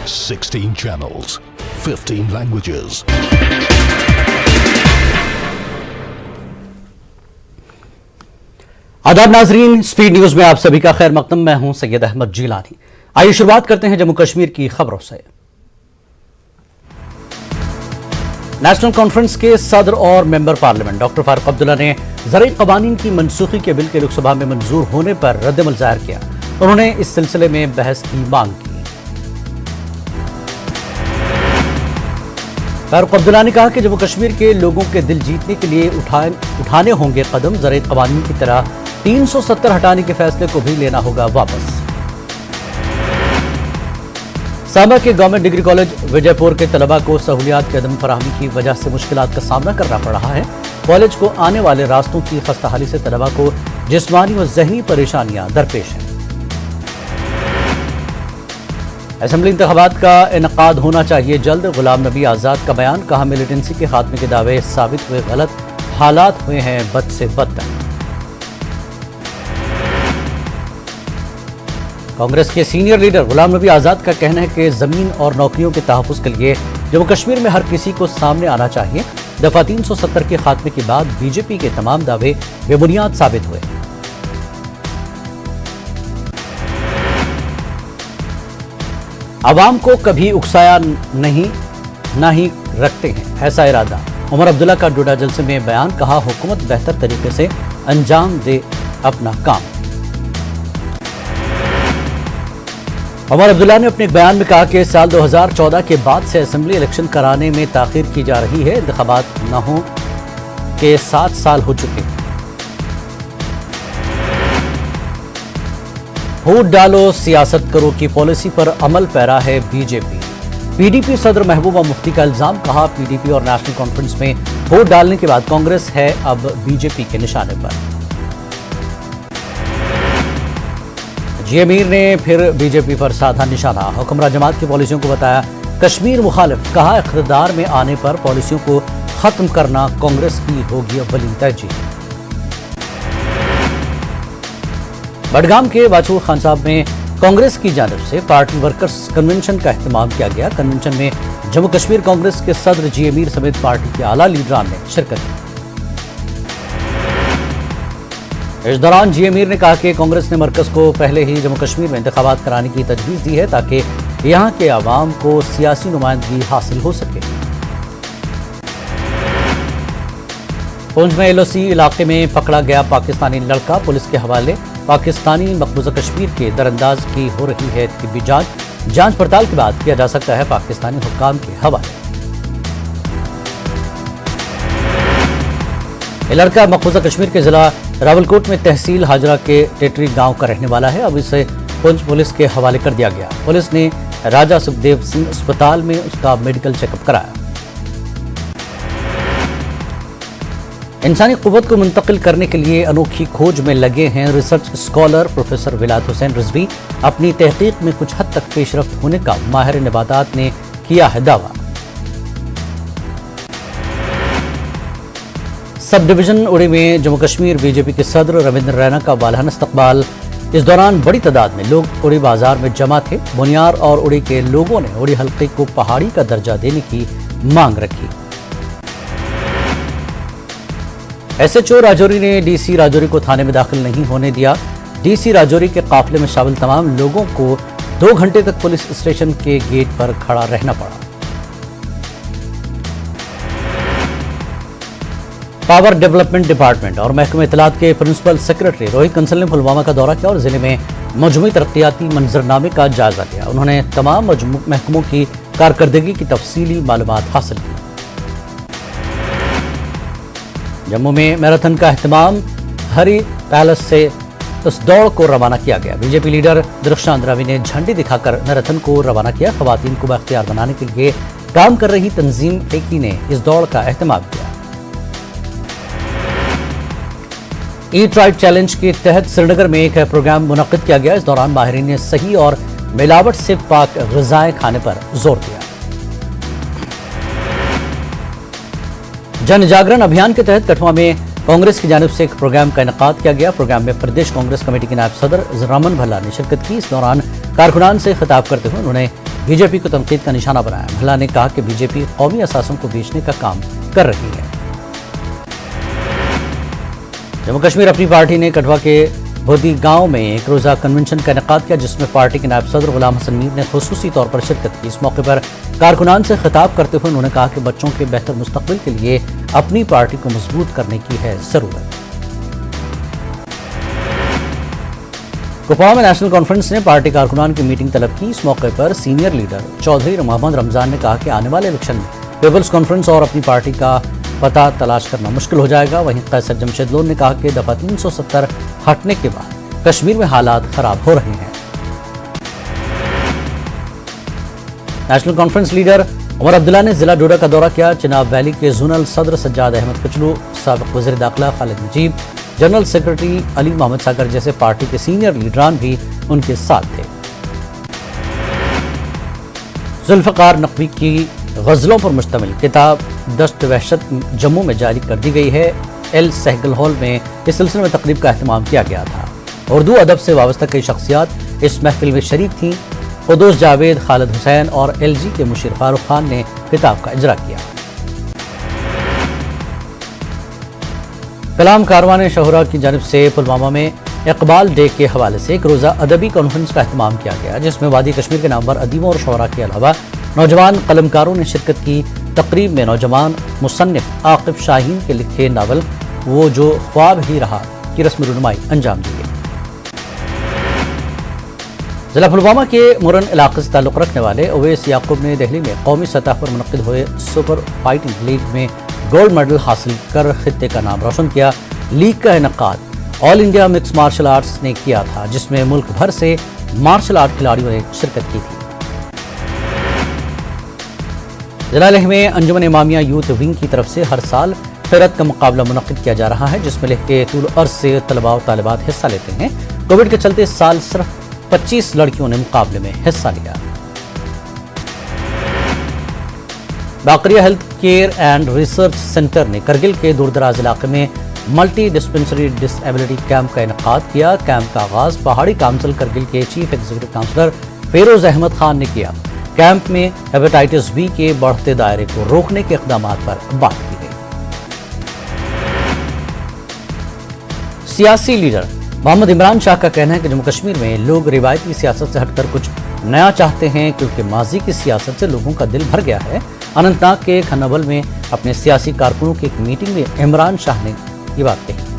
16 channels, 15 languages. आदाब नाजरीन, speed news में आप सभी का खैर मकदम। मैं हूं सैयद अहमद जिलानी। आइए शुरुआत करते हैं जम्मू कश्मीर की खबरों से। नेशनल कॉन्फ्रेंस के सदर और member parliament doctor Farooq Abdullah ने ज़रई क़वानीन की मनसूखी के बिल के लोकसभा में मंजूर होने पर रद्दअमल ज़ाहिर किया। उन्होंने इस सिलसिले में बहस की मांग की। फारूक अब्दुल्ला ने कहा कि जम्मू कश्मीर के लोगों के दिल जीतने के लिए उठाने होंगे कदम। ज़रई क़वानीन की तरह 370 हटाने के फैसले को भी लेना होगा वापस। सांबा के गवर्नमेंट डिग्री कॉलेज विजयपुर के तलबा को सहूलियात की अदम फराहमी की वजह से मुश्किलात का सामना करना पड़ रहा है। कॉलेज को आने वाले रास्तों की खस्ताहाली से तलबा को जिस्मानी और ज़हनी परेशानियां दरपेश हैं। असेंबली इंतखाबात का इनकाद होना चाहिए जल्द। गुलाम नबी आज़ाद का बयान। कहा मिलिटेंसी के खात्मे के दावे साबित हुए गलत, हालात हुए हैं बद से बदतर। कांग्रेस के सीनियर लीडर गुलाम नबी आज़ाद का कहना है कि ज़मीन और नौकरियों के तहफ़्फ़ुज़ के लिए जम्मू कश्मीर में हर किसी को सामने आना चाहिए। दफ़ा 370 के खात्मे के बाद बीजेपी के तमाम दावे बेबुनियाद साबित हुए। आवाम को कभी उकसाया नहीं, ना ही रखते हैं ऐसा इरादा। उमर अब्दुल्ला का डोडा जलसे में बयान। कहा हुकूमत बेहतर तरीके से अंजाम दे अपना काम। उमर अब्दुल्ला ने अपने एक बयान में कहा कि साल 2014 के बाद से असेंबली इलेक्शन कराने में ताख़ीर की जा रही है। इंतखाबात न हो के 7 साल हो चुके हैं। वोट डालो सियासत करो की पॉलिसी पर अमल पैरा है बीजेपी। पीडीपी सदर महबूबा मुफ्ती का इल्जाम। कहा पीडीपी और नेशनल कॉन्फ्रेंस में वोट डालने के बाद कांग्रेस है अब बीजेपी के निशाने पर। जी अमीर ने फिर बीजेपी पर साधा निशाना। हुक्मरां जमात की पॉलिसियों को बताया कश्मीर मुखालिफ। कहा इख्तिदार में आने पर पॉलिसियों को खत्म करना कांग्रेस की होगी अव्वलीन तरजीह। बडगाम के वाचूर खान साहब में कांग्रेस की जानिब से पार्टी वर्कर्स कन्वेंशन का एहतमाम किया गया। कन्वेंशन में जम्मू कश्मीर कांग्रेस के सदर जी अमीर समेत पार्टी के आला लीडरान ने शिरकत की। इस दौरान जी अमीर ने कहा कि कांग्रेस ने मरकज को पहले ही जम्मू कश्मीर में इंतखाबात कराने की तजवीज़ दी है ताकि यहाँ के अवाम को सियासी नुमाइंदगी हासिल हो सके। पुंछ में एलओसी इलाके में पकड़ा गया पाकिस्तानी लड़का पुलिस के हवाले। पाकिस्तानी मकबूजा कश्मीर के दरअंदाज की हो रही है तिब्बी जांच पड़ताल के बाद किया जा सकता है पाकिस्तानी हुक्काम के हवाले। ये लड़का मकबूजा कश्मीर के जिला रावलकोट में तहसील हाजरा के टेटरी गांव का रहने वाला है। अब इसे पुंछ पुलिस के हवाले कर दिया गया। पुलिस ने राजा सुखदेव सिंह अस्पताल में उसका मेडिकल चेकअप कराया। इंसानी कुव्वत को मुंतकिल करने के लिए अनोखी खोज में लगे हैं रिसर्च स्कॉलर प्रोफेसर विलायत हुसैन रिजवी। अपनी तहकीक में कुछ हद तक पेशरफ्त होने का माहिर नबातात ने किया है दावा। सब डिवीजन उड़ी में जम्मू कश्मीर बीजेपी के सदर रविंद्र रैना का वालहाना इस्तकबाल। इस दौरान बड़ी तादाद में लोग उड़ी बाजार में जमा थे। बुनियार और उड़ी के लोगों ने उड़ी हल्के को पहाड़ी का दर्जा देने की मांग रखी। एसएचओ राजौरी ने डीसी राजौरी को थाने में दाखिल नहीं होने दिया। डीसी राजौरी के काफिले में शामिल तमाम लोगों को 2 घंटे तक पुलिस स्टेशन के गेट पर खड़ा रहना पड़ा। पावर डेवलपमेंट डिपार्टमेंट और महकमे इत्तलात के प्रिंसिपल सेक्रेटरी रोहित कंसल ने पुलवामा का दौरा किया और जिले में मजमूई तरक्याती मंजरनामे का जायजा लिया। उन्होंने तमाम महकमों की कारकर्दगी की तफसीली मालूमात हासिल की। जम्मू में मैराथन का एहतमाम हरी पैलेस से उस दौड़ को रवाना किया गया। बीजेपी लीडर दिलशान रवि ने झंडी दिखाकर मैराथन को रवाना किया। खवातीन को बाख्तियार बनाने के लिए काम कर रही तंजीम फेकी ने इस दौड़ का एहतमाम किया। ईट राइट चैलेंज के तहत श्रीनगर में एक प्रोग्राम मुनक्किद किया गया। इस दौरान माहिरीन ने सही और मिलावट से पाक ग़िज़ाएं खाने पर जोर दिया। जन जागरण अभियान के तहत कठुआ में कांग्रेस की जानिब से एक प्रोग्राम का इनेकाद किया गया। प्रोग्राम में प्रदेश कांग्रेस कमेटी के नायब सदर रमन भल्ला ने शिरकत की। इस दौरान कारकुनान से खिताब करते हुए उन्होंने बी जे पी को तनकीद का निशाना बनाया। महिला ने कहा कि बीजेपी कौमी असासों को बेचने का काम कर रही है। जम्मू कश्मीर अपनी पार्टी ने कठवा के बोदी गांव में एक रोज़ा कन्वेंशन का इनेकाद किया, जिसमें पार्टी के नायब सदर गुलाम हसन मीर ने खुसूसी तौर पर शिरकत की। इस मौके पर कारकुनान से खिताब करते हुए उन्होंने कहा कि बच्चों के बेहतर मुस्तकबिल के लिए अपनी पार्टी को मजबूत करने की है ज़रूरत। कुपवाड़ा में नेशनल कॉन्फ्रेंस ने पार्टी कारकुनान की मीटिंग तलब की। इस मौके पर सीनियर लीडर चौधरी मोहम्मद रमजान ने कहा कि आने वाले इलेक्शन में पीपल्स कॉन्फ्रेंस और अपनी पार्टी का पता तलाश करना मुश्किल हो जाएगा। वहीं कैसर जमशेद लोन ने कहा कि दफा 370 हटने के बाद कश्मीर में हालात खराब हो रहे हैं। National Conference leader Omar Abdullah ने जिला डोडा का दौरा किया। चिनाब वैली के जोनल सदर सज्जाद अहमद कचलू, साबिक वज़ीर दाखिला खालिद नजीब, जनरल सेक्रेटरी अली मोहम्मद सागर जैसे पार्टी के सीनियर लीडरान भी उनके साथ थे। जुल्फ़कार नकवी की गज़लों पर मुश्तमिल किताब दश्त वहशत जम्मू में जारी कर दी गई है। एल सहगल हॉल में इस सिलसिले में तकरीब का अहतमाम किया गया था। उर्दू अदब से वाबस्ता कई शख्सियात इस महफिल में शरीक थीं। कुदूस जावेद, खालिद हुसैन और LG के मुशीर फारूक खान ने किताब का इजरा किया। कलाम कारवान शोहरा की जानिब से पुलवामा में इकबाल डे के हवाले से एक रोज़ा अदबी कॉन्फ्रेंस का अहतमाम किया गया, जिसमें वादी कश्मीर के नामवर अदीबों और शोहरा के अलावा नौजवान कलमकारों ने शिरकत की। तकरीब में नौजवान मुसन्निफ आकिब शाहीन के लिखे नावल वो जो ख्वाब ही रहा की रस्म रुनुमाई अंजाम दी गई। जिला पुलवामा के मुरन इलाके से ताल्लुक़ रखने वाले उवैस याकूब ने दिल्ली में कौमी सतह पर मुनक़िद हुए सुपर फाइटिंग लीग में गोल्ड मेडल हासिल कर खित्ते का नाम रोशन किया। लीग का इनेकाद all India mix martial arts ने किया था, जिसमें मुल्क भर से मार्शल आर्ट खिलाड़ियों ने शिरकत की थी। जिला लेह में अंजुमन इमामिया यूथ विंग की तरफ से हर साल फ़िरत का मुकाबला मुनक़िद किया जा रहा है, जिसमें लेह के तूल अर्ज़ से तलबा और तालिबात हिस्सा लेते हैं। कोविड के चलते इस साल सिर्फ 25 लड़कियों ने मुकाबले में हिस्सा लिया। बाकरिया health care and research centre ने करगिल के दूरदराज इलाके में मल्टी डिस्पेंसरी डिसेबिलिटी कैंप का इनेकाद किया। कैंप का आगाज पहाड़ी काउंसिल करगिल के chief executive councillor Feroz Ahmad Khan ने किया। कैंप में हेपेटाइटिस बी के बढ़ते दायरे को रोकने के इक़दाम पर बात की गई। सियासी लीडर मोहम्मद इमरान शाह का कहना है कि जम्मू कश्मीर में लोग रिवायती सियासत से हटकर कुछ नया चाहते हैं, क्योंकि माजी की सियासत से लोगों का दिल भर गया है। अनंतनाग के खन्नाबल में अपने सियासी कारकुनों की एक मीटिंग में इमरान शाह ने ये बात कही।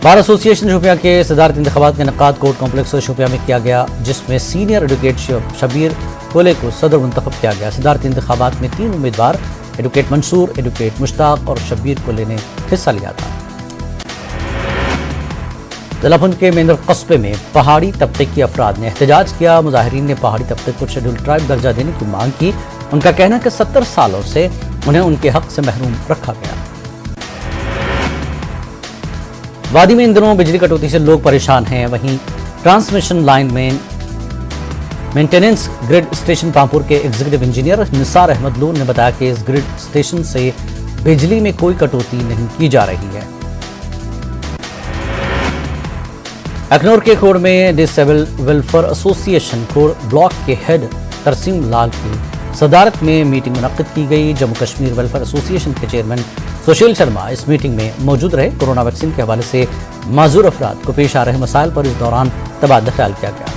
बार एसोसिएशन शोपियां के सदारती इंतखाबात का इनेकाद कोर्ट कॉम्प्लेक्स शोपियां में किया गया, जिसमें सीनियर एडवोकेट शबीर कोले को सदर मुंतखब किया गया। सदारती इंतखाबात में 3 उम्मीदवार एडवोकेट मंसूर, एडवोकेट मुश्ताक और शबीर कोले ने हिस्सा लिया था। जिलापुंज के मेंदर कस्बे में पहाड़ी तबके के अफराद ने एहतजाज किया। मुजाहिरीन ने पहाड़ी तबके को शेड्यूल ट्राइब दर्जा देने की मांग की। उनका कहना है कि 70 सालों से उन्हें उनके हक से महरूम रखा गया। वादी में इन दिनों बिजली कटौती से लोग परेशान हैं। वहीं ट्रांसमिशन लाइन में मेंटेनेंस ग्रिड स्टेशन पामपुर के एग्जीक्यूटिव इंजीनियर निसार अहमद लून ने बताया कि इस ग्रिड स्टेशन से बिजली में कोई कटौती नहीं की जा रही है। अखनूर के खोड़ में डिसेबल वेलफेयर एसोसिएशन खोड़ ब्लॉक के हेड तरसीम लाल की सदारत में मीटिंग मुनक्किद की गई। जम्मू कश्मीर वेलफेयर एसोसिएशन के चेयरमैन सुशील शर्मा इस मीटिंग में मौजूद रहे। कोरोना वैक्सीन के हवाले से माजूर अफराद को पेश आ रहे मसाइल पर इस दौरान तबादला ख्याल किया गया।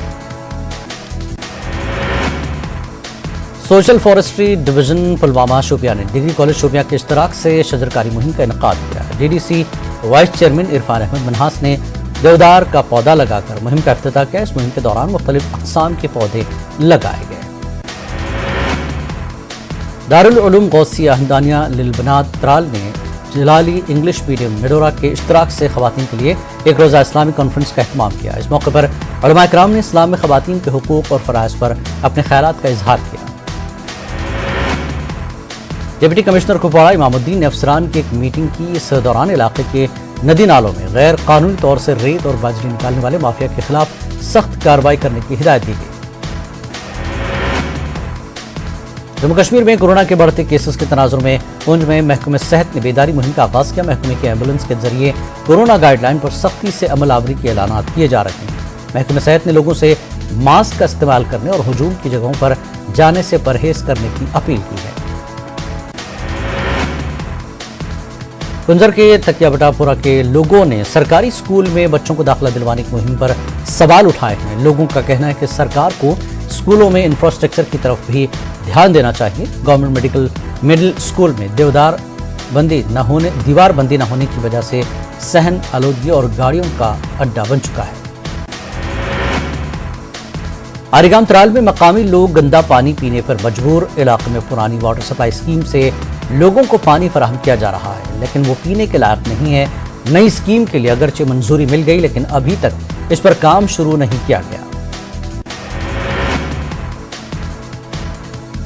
Social forestry division Pulwama Shopian ने डिग्री कॉलेज शोपियां के इश्तराक से शजरकारी मुहिम का इनेकाद किया। DDC vice chairman Irfan Ahmed Manhas ने देवदार का पौधा लगाकर मुहिम का इफ्तिताह किया। इस मुहिम के दौरान मुख्तलिफ अक़साम के पौधे लगाए गए। दारुल उलूम गौसिया हमदानिया लिलबनात त्राल ने जलाली इंग्लिश मीडियम मेडोरा के इश्तराक से ख़वातीन के लिए एक रोज़ा इस्लामी कॉन्फ्रेंस का एहतमाम किया। इस मौके पर उलमा इकराम ने इस्लाम में ख़वातीन के हुकूक़ और फ़राइज़ पर अपने ख़यालात का इजहार किया। डिप्टी कमिश्नर कुपवाड़ा इमामुद्दीन ने अफसरान की एक मीटिंग की। इस दौरान इलाके के नदी नालों में गैर कानूनी तौर से रेत और बाजरी निकालने वाले माफिया के खिलाफ सख्त कार्रवाई करने की हिदायत दी गई। जम्मू कश्मीर में कोरोना के बढ़ते केसेस के तनाजुर में पुंछ में महकमे सेहत ने बेदारी मुहिम का आगाज किया। महकमे की एम्बुलेंस के जरिए कोरोना गाइडलाइन पर सख्ती से अमल आवरी के ऐलानात किए जा रहे हैं। महकमे सेहत ने लोगों से मास्क का इस्तेमाल करने और हुजूम की जगहों पर जाने से परहेज करने की अपील की है। कुंजर के तकिया बटापुरा के लोगों ने सरकारी स्कूल में बच्चों को दाखिला दिलवाने की मुहिम पर सवाल उठाए हैं। लोगों का कहना है कि सरकार को स्कूलों में इंफ्रास्ट्रक्चर की तरफ भी ध्यान देना चाहिए। गवर्नमेंट मिडिल स्कूल में दीवार बंदी न होने की वजह से सहन आलूदगी और गाड़ियों का अड्डा बन चुका है। आरीगाम त्राल में मकामी लोग गंदा पानी पीने पर मजबूर। इलाके में पुरानी वाटर सप्लाई स्कीम से लोगों को पानी फराहम किया जा रहा है, लेकिन वो पीने के लायक नहीं है। नई स्कीम के लिए अगरचे मंजूरी मिल गई, लेकिन अभी तक इस पर काम शुरू नहीं किया गया।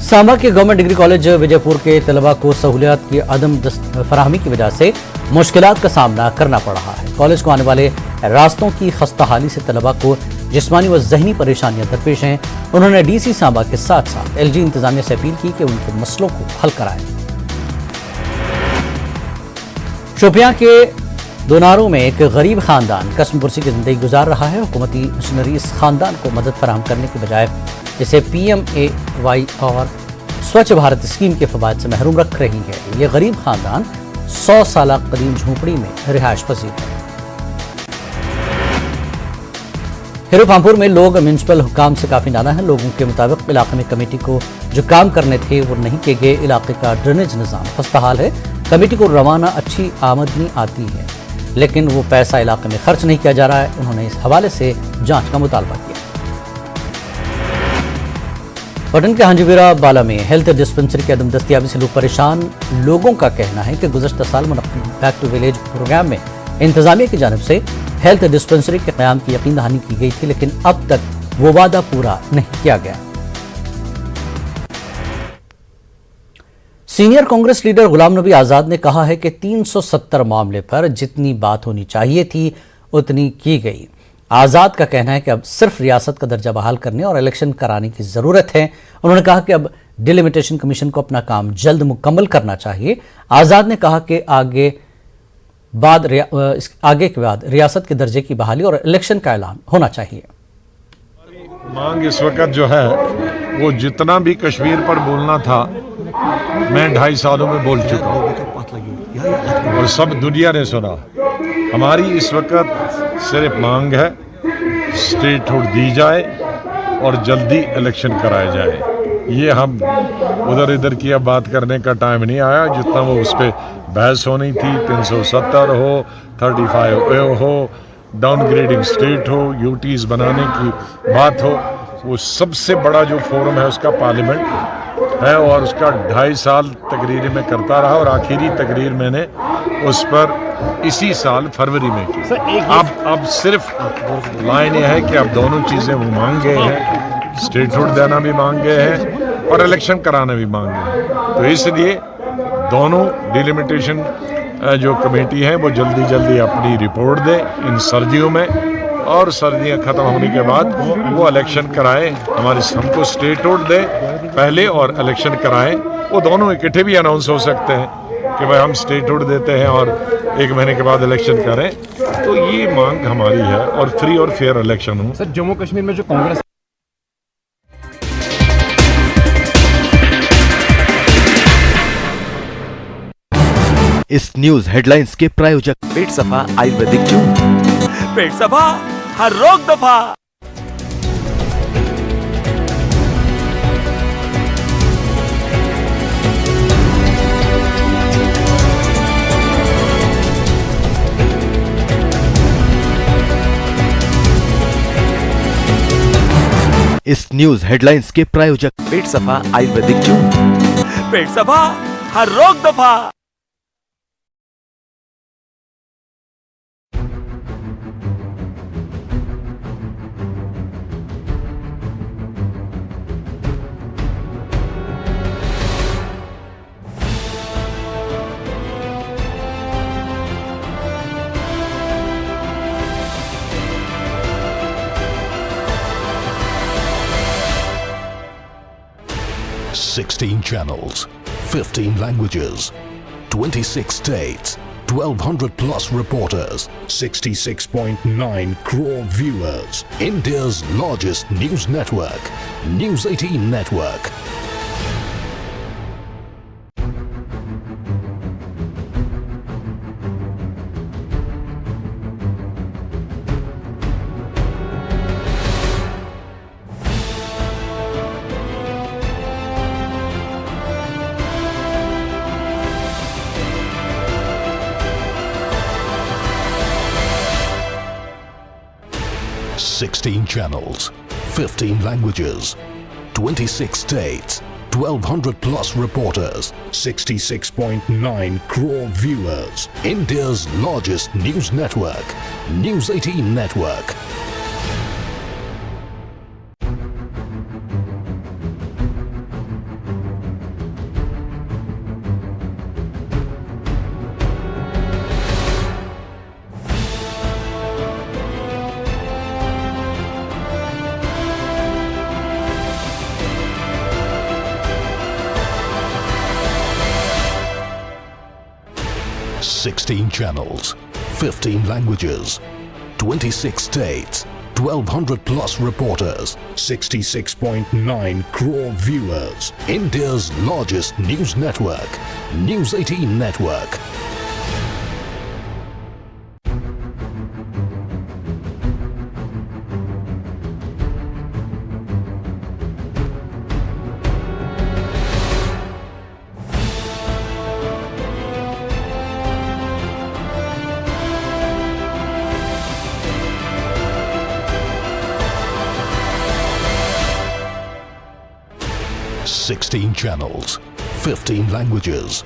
सांबा के गवर्नमेंट डिग्री कॉलेज विजयपुर के तलबा को सहूलियात की अदम फराहमी की वजह से मुश्किलात का सामना करना पड़ रहा है। कॉलेज को आने वाले रास्तों की खस्ताहाली से तलबा को जिस्मानी व ज़हनी परेशानियां दरपेश हैं। उन्होंने डीसी सांबा के साथ साथ एलजी इंतजामिया से अपील की कि उनके मसलों को हल कराएं। शोपियां के दोनारों में एक गरीब खानदान कसम पुरसी की जिंदगी गुजार रहा है। हुकूमती मिशनरी इस खानदान को मदद फराहम करने के बजाय इसे PMAY और स्वच्छ भारत स्कीम के फवायद से महरूम रख रही है। ये गरीब खानदान 100 साल कदीम झोंपड़ी में रिहाइश पजीर है। हिरोपामपुर में लोग म्यूनसिपल हुकाम से काफी नाराज हैं। लोगों के मुताबिक इलाके में कमेटी को जो काम करने थे वो नहीं किए गए। इलाके का ड्रेनेज निज़ाम खस्ताहाल है। कमेटी को रवाना अच्छी आमदनी आती है, लेकिन वो पैसा इलाके में खर्च नहीं किया जा रहा है। उन्होंने इस हवाले से जांच का मुतालबा किया। पटन के हांजीवीरा बाला में हेल्थ डिस्पेंसरी की अदम दस्तियाबी से लोग परेशान। लोगों का कहना है कि गुज़श्ता साल मुनक़्क़िद बैक टू विलेज प्रोग्राम में इंतजामिया की जानिब से हेल्थ डिस्पेंसरी के क़याम की यकीन दहानी की गई थी, लेकिन अब तक वो वादा पूरा नहीं किया गया। सीनियर कांग्रेस लीडर गुलाम नबी आज़ाद ने कहा है कि 370 मामले पर जितनी बात होनी चाहिए थी उतनी की गई। आज़ाद का कहना है कि अब सिर्फ रियासत का दर्जा बहाल करने और इलेक्शन कराने की ज़रूरत है। उन्होंने कहा कि अब डिलिमिटेशन कमीशन को अपना काम जल्द मुकम्मल करना चाहिए। आज़ाद ने कहा कि आगे के बाद रियासत के दर्जे की बहाली और इलेक्शन का ऐलान होना चाहिए। मांग इस वक्त जो है वो जितना भी कश्मीर पर बोलना था मैं 2.5 सालों में बोल चुका हूँ और सब दुनिया ने सुना। हमारी इस वक्त सिर्फ मांग है स्टेटहुड दी जाए और जल्दी इलेक्शन कराए जाए। ये हम उधर इधर की अब बात करने का टाइम नहीं आया। जितना वो उस पर बहस होनी थी 370 हो 35A हो डाउनग्रेडिंग स्टेट हो यूटीज बनाने की बात हो, वो सबसे बड़ा जो फोरम है उसका पार्लियामेंट है और उसका 2.5 साल तकरीर में करता रहा और आखिरी तकरीर मैंने उस पर इसी साल फरवरी में की। अब सिर्फ लाइन यह है कि अब दोनों चीज़ें वो मांग गए हैं, स्टेटहुड देना भी मांग गए हैं और इलेक्शन कराना भी मांग गए हैं। तो इसलिए दोनों डिलिमिटेशन जो कमेटी है वो जल्दी अपनी रिपोर्ट दे इन सर्दियों में और सर्दियां ख़त्म होने के बाद वो इलेक्शन कराएं। हमको स्टेटहुड दे पहले और इलेक्शन कराएं। वो दोनों इकट्ठे भी अनाउंस हो सकते हैं कि भाई हम स्टेटहुड देते हैं और 1 महीने के बाद इलेक्शन करें। तो ये मांग हमारी है और फ्री और फेयर इलेक्शन हो। सर जम्मू कश्मीर में जो कांग्रेस इस न्यूज हेडलाइंस के प्रायोजक पेट सफा आयुर्वेदिक जूस। पेट सफा हर रोग दफा। इस न्यूज हेडलाइंस के प्रायोजक पेट सफा आयुर्वेदिक जूस। पेट सफा हर रोग दफा। Sixteen channels, 15 languages, 26 states, 1,200 plus reporters, 66.9 crore viewers. India's largest news network, News 18 Network. Sixteen channels, 15 languages, 26 states, 1,200 plus reporters, 66.9 crore viewers. India's largest news network, News 18 Network. Sixteen channels, 15 languages, 26 states, 1,200 plus reporters, 66.9 crore viewers. India's largest news network, News 18 Network. Sixteen channels, 15 languages,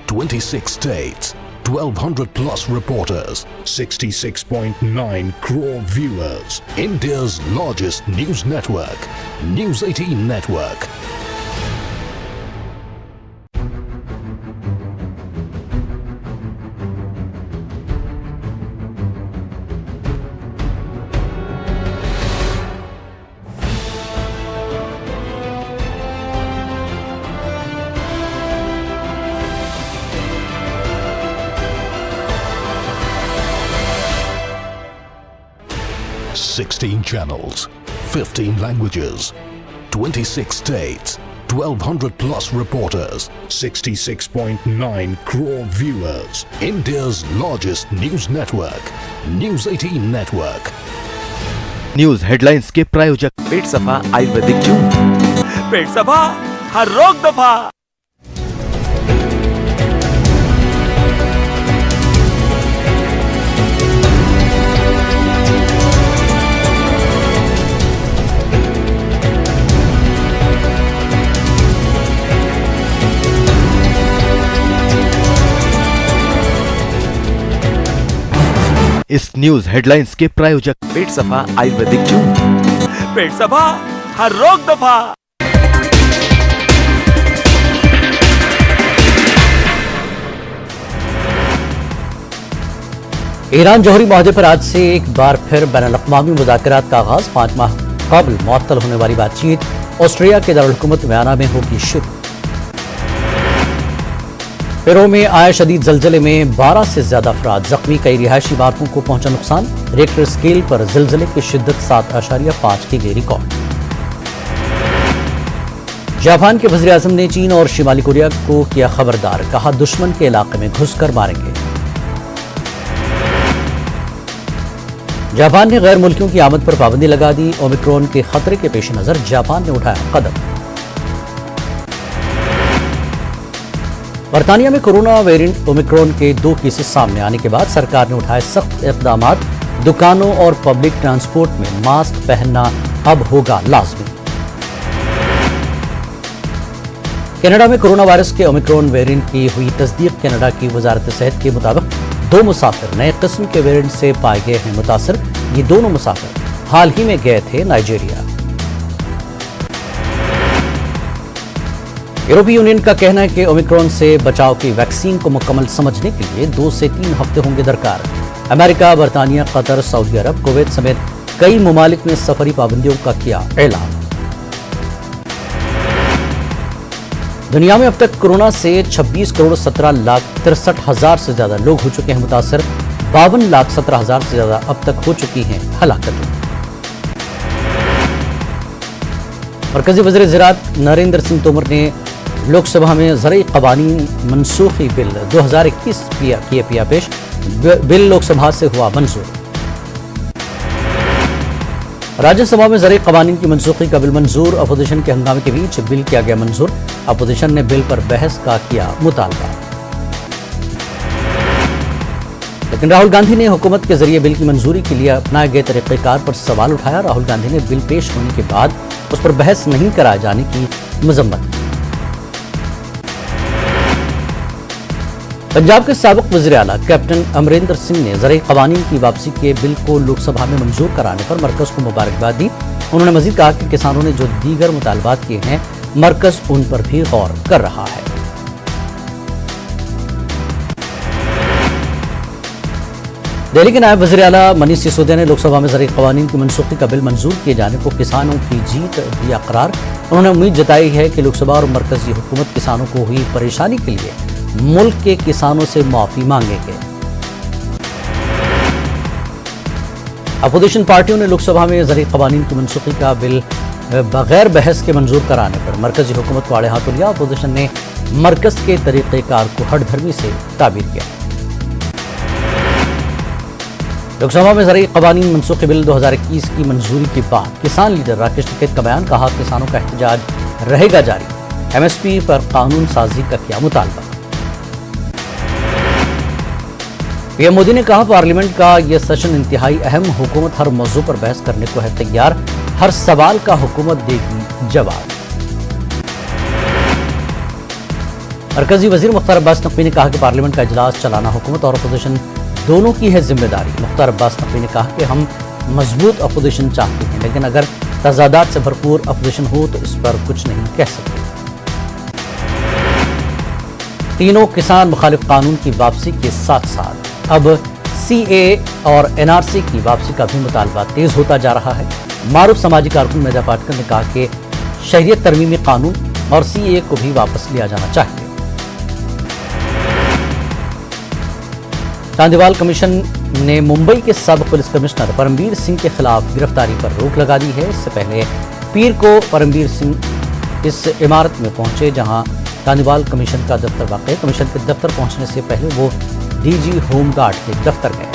26 states, 1,200 plus reporters, 66.9 crore viewers. India's largest news network, News 18 Network. Sixteen channels, 15 languages, 26 states, 1,200 plus reporters, 66.9 crore viewers. India's largest news network, News 18 Network. News headlines के प्रायोजक पेट सफा Ayurvedic juice. पेट सफा हर रोग दफा। इस news headlines के प्रायोजक पेट सफा आयुर्वेदिक जूस। पेट सफा हर रोग दफा। ईरान जौहरी माहदे पर आज से एक बार फिर बैनुल-अक़वामी मुज़ाकरात का आगाज। 5 माह कबल मुअत्तल होने वाली बातचीत ऑस्ट्रिया के दारुल-हुकूमत वियना में होगी शुरू। पेरू में आए शदीद ज़लज़ले में 12 से ज्यादा अफराद जख्मी, कई रिहायशी इमारतों को पहुंचा नुकसान। रिक्टर स्केल पर ज़लज़ले की शिद्दत 7.5 की गई रिकॉर्ड। जापान के वज़ीर आज़म ने चीन और शिमाली कोरिया को किया खबरदार, कहा दुश्मन के इलाके में घुसकर मारेंगे। जापान ने गैर मुल्कियों की आमद पर पाबंदी लगा दी। ओमिक्रॉन के खतरे के पेश नजर जापान ने उठाया कदम। बरतानिया में कोरोना वेरिएंट ओमिक्रॉन के 2 केसेस सामने आने के बाद सरकार ने उठाए सख्त इक़दामात। दुकानों और पब्लिक ट्रांसपोर्ट में मास्क पहनना अब होगा लाजमी। कनाडा में कोरोना वायरस के ओमिक्रॉन वेरिएंट की हुई तस्दीक। कनाडा की वजारत सेहत के मुताबिक 2 मुसाफिर नए किस्म के वेरिएंट से पाए गए हैं मुतासर। ये दोनों मुसाफिर हाल ही में गए थे नाइजीरिया। यूरोपीय यूनियन का कहना है कि ओमिक्रॉन से बचाव की वैक्सीन को मुकम्मल समझने के लिए 2 से 3 हफ्ते होंगे दरकार। अमेरिका, बरतानिया, कतर, सऊदी अरब, कुवैत समेत कई ममालिक ने सफरी पाबंदियों का किया ऐलान। दुनिया में अब तक कोरोना से 26,17,63,000 से ज्यादा लोग हो चुके हैं मुतासर। 52,17,000 से ज्यादा अब तक हो चुकी हैं हलाकतें। मरकजी वज़ीर ज़राअत नरेंद्र सिंह तोमर ने लोकसभा में ज़रई क़वानीन मनसूखी बिल 2021 किया पेश। बिल लोकसभा से हुआ मंजूर। राज्यसभा में ज़रई क़वानीन की मनसूखी का बिल मंजूर। अपोजिशन के हंगामे के बीच बिल किया गया मंजूर। अपोजिशन ने बिल पर बहस का किया मुतालबा, लेकिन राहुल गांधी ने हुकूमत के जरिए बिल की मंजूरी के लिए अपनाए गए तरीक़ेकार पर सवाल उठाया। राहुल गांधी ने बिल पेश होने के बाद उस पर बहस नहीं कराए जाने की मजम्मत की। पंजाब के साबिक़ वज़ीर आला कैप्टन अमरिंदर सिंह ने ज़रई क़वानीन की वापसी के बिल को लोकसभा में मंजूर कराने पर मरकज़ को मुबारकबाद दी। उन्होंने मज़ीद कहा कि किसानों ने जो दीगर मुतालबात किए हैं, मरकज़ उन पर भी गौर कर रहा है। दिल्ली के नायब वज़ीर आला मनीष सिसोदिया ने लोकसभा में ज़रई क़वानीन की मनसूखी का बिल मंजूर किए जाने को किसानों की जीत दिया करार। उन्होंने उम्मीद जताई है कि लोकसभा और मरकज़ी हुकूमत किसानों को हुई परेशानी के लिए मुल्क के किसानों से माफी मांगेंगे। अपोजिशन पार्टियों ने लोकसभा में ज़रई क़वानीन की मनसूखी का बिल बगैर बहस के मंजूर कराने पर मरकज़ी हुकूमत को आड़े हाथों लिया। अपोजिशन ने मरकज़ के तरीक़ेकार को हठधर्मी से ताबीर किया। लोकसभा में ज़रई क़वानीन मनसूखी बिल 2021 की मंजूरी के बाद किसान लीडर राकेश टिकैत का बयान। कहा, किसानों का एहतजाज रहेगा जारी। MSP पर कानून साजी का किया मुतालबा। पीएम मोदी ने कहा, पार्लियामेंट का यह सेशन इंतहाई अहम। हुकूमत हर मौजू पर बहस करने को है तैयार। हर सवाल का हुकूमत देगी जवाब। मरकजी वजीर मुख्तार अब्बास नकवी ने कहा कि पार्लियामेंट का इजलास चलाना हुकूमत और अपोजिशन दोनों की है जिम्मेदारी। मुख्तार अब्बास नकवी ने कहा कि हम मजबूत अपोजिशन चाहते हैं, लेकिन अगर तजादात से भरपूर अपोजिशन हो तो इस पर कुछ नहीं कह सकते। तीनों किसान मुखालिफ कानून की वापसी के साथ साथ अब CAA और NRC की वापसी का भी मुतालबा तेज होता जा रहा है। मारूफ समाजी कारकुन मेधा पाटकर ने कहा कि शहरियत तरमीमी कानून और CAA को भी वापस लिया जाना चाहिए। चांदीवाल कमीशन ने मुंबई के साबिक़ पुलिस कमिश्नर परमबीर सिंह के खिलाफ गिरफ्तारी पर रोक लगा दी है। इससे पहले पीर को परमबीर सिंह इस इमारत में पहुंचे जहां चांदीवाल कमीशन का दफ्तर वाक़ है। कमीशन के दफ्तर पहुंचने से पहले वो DG होमगार्ड के दफ्तर गए।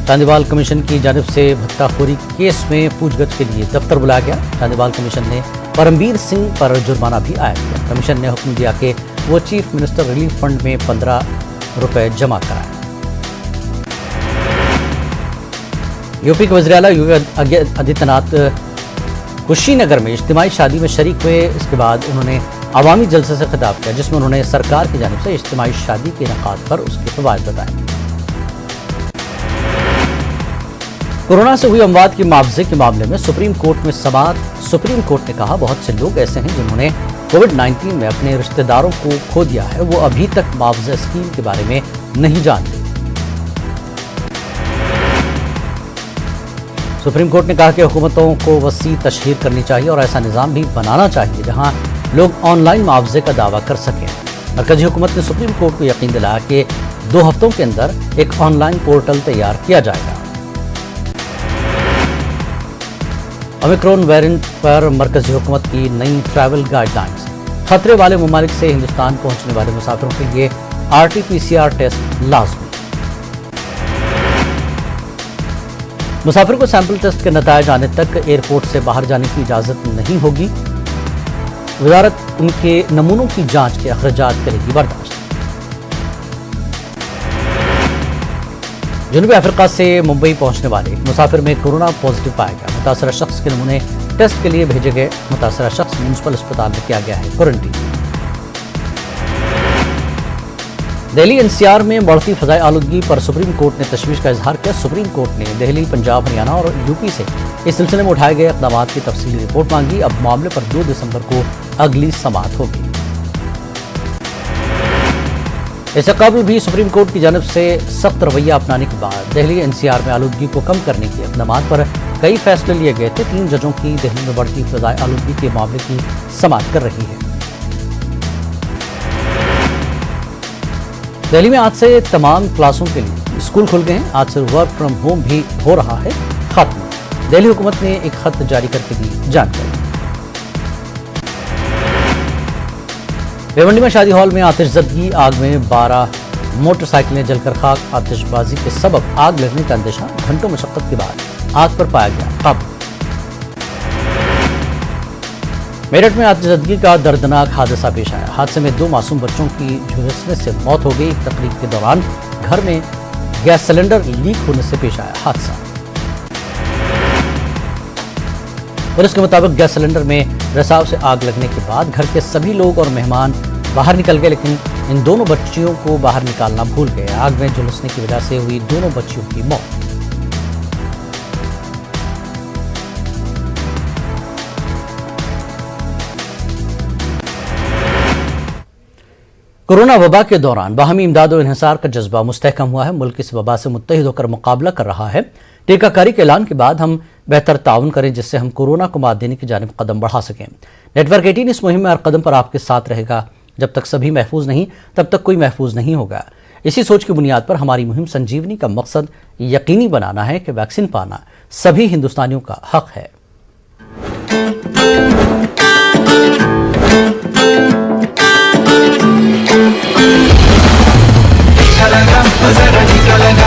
चांदीवाल कमीशन की जानिब से भत्ताखोरी केस में पूछगछ के लिए दफ्तर बुलाया गया। चांदीवाल कमीशन ने परमबीर सिंह पर जुर्माना भी आयद किया। कमीशन ने हुक्म दिया कि वो चीफ मिनिस्टर रिलीफ फंड में 15 रुपए जमा कराएं। यूपी के वज़ीर आला योगी आदित्यनाथ कुशीनगर में इज्तिमाई शादी में शरीक हुए। इसके बाद उन्होंने अवामी जलसे से खिताब किया, जिसमें उन्होंने सरकार की जानिब से इज्तिमाई शादी के इनेकाद पर उसके फ़वाइद बताए। कोरोना से हुई अमवात की मुआवजे के मामले में सुप्रीम कोर्ट में समाअत। सुप्रीम कोर्ट ने कहा, बहुत से लोग ऐसे हैं जिन्होंने कोविड-19 में अपने रिश्तेदारों को खो दिया है, वो अभी तक मुआवजा स्कीम के बारे में नहीं जानते। सुप्रीम कोर्ट ने कहा कि हुकूमतों को वसी तशहीर करनी चाहिए और ऐसा निज़ाम भी बनाना चाहिए जहां लोग ऑनलाइन मुआवजे का दावा कर सकें। मरकजी हुकूमत ने सुप्रीम कोर्ट को यकीन दिलाया कि 2 हफ्तों के अंदर एक ऑनलाइन पोर्टल तैयार किया जाएगा। ओमिक्रॉन वेरिएंट पर मरकजी हुकूमत की नई ट्रैवल गाइडलाइंस। खतरे वाले ममालिक से हिंदुस्तान पहुंचने वाले मुसाफिरों के लिए RT-PCR टेस्ट लाजमी। मुसाफिर को सैंपल टेस्ट के नतायज आने तक एयरपोर्ट से बाहर जाने की इजाजत नहीं होगी। वजारत उनके नमूनों की जांच के अखराजात करेगी बर्दाश्त। जनूबी अफ्रीका से मुंबई पहुंचने वाले मुसाफिर में कोरोना पॉजिटिव पाया गया। मुतासरा शख्स के नमूने टेस्ट के लिए भेजे गए। मुतासरा शख्स म्यूनिसिपल अस्पताल में किया गया है क्वारंटीन। दिल्ली NCR में बढ़ती फ़ज़ाई आलूदगी पर सुप्रीम कोर्ट ने तशवीश का इजहार किया। सुप्रीम कोर्ट ने दिल्ली, पंजाब, हरियाणा और यूपी से इस सिलसिले में उठाए गए इक़दामात की तफसीली रिपोर्ट मांगी। अब मामले पर 2 दिसंबर को अगली समाअत होगी। इससे कबल भी सुप्रीम कोर्ट की जानिब से सख्त रवैया अपनाने के बाद दिल्ली NCR में आलूदगी को कम करने के इक़दामात पर कई फैसले लिए गए थे। 3 जजों की दिल्ली में बढ़ती फिजाई आलूदगी के मामले की समाअत कर रही है। दिल्ली में आज से तमाम क्लासों के लिए स्कूल खुल गए हैं। आज से वर्क फ्रॉम होम भी हो रहा है खत्म। दिल्ली हुकूमत ने एक खत जारी करके दी जानकारी। भिवंडी में शादी हॉल में आतिशज़दगी, आग में 12 मोटरसाइकिलें जलकर खाक। आतिशबाजी के सबब आग लगने का अंदेशा, घंटों मशक्कत के बाद आग पर पाया गया काबू। मेरठ में आतिशज़दगी का दर्दनाक हादसा पेश आया। हादसे में 2 मासूम बच्चों की झुलसने से मौत हो गई। एक तकरीब के दौरान घर में गैस सिलेंडर लीक होने से पेश आया हादसा। पुलिस के मुताबिक गैस सिलेंडर में रिसाव से आग लगने के बाद घर के सभी लोग और मेहमान बाहर निकल गए, लेकिन इन दोनों बच्चियों को बाहर निकालना भूल गए। आग में झुलसने की वजह से हुई दोनों बच्चियों की मौत। कोरोना वबा के दौरान बाहमी इमदाद और इन्हिसार का जज्बा मुस्तहकम हुआ है। मुल्क इस वबा से मुत्तहिद होकर मुकाबला कर रहा है। टीकाकारी के ऐलान के बाद हम बेहतर ताउन करें, जिससे हम कोरोना को मात देने की जानिब कदम बढ़ा सकें। नेटवर्क 18 इस मुहिम में हर कदम पर आपके साथ रहेगा। जब तक सभी महफूज नहीं, तब तक कोई महफूज नहीं होगा। इसी सोच की बुनियाद पर हमारी मुहिम संजीवनी का मकसद यकीनी बनाना है कि वैक्सीन पाना सभी हिंदुस्तानियों का हक है। टीका लगा,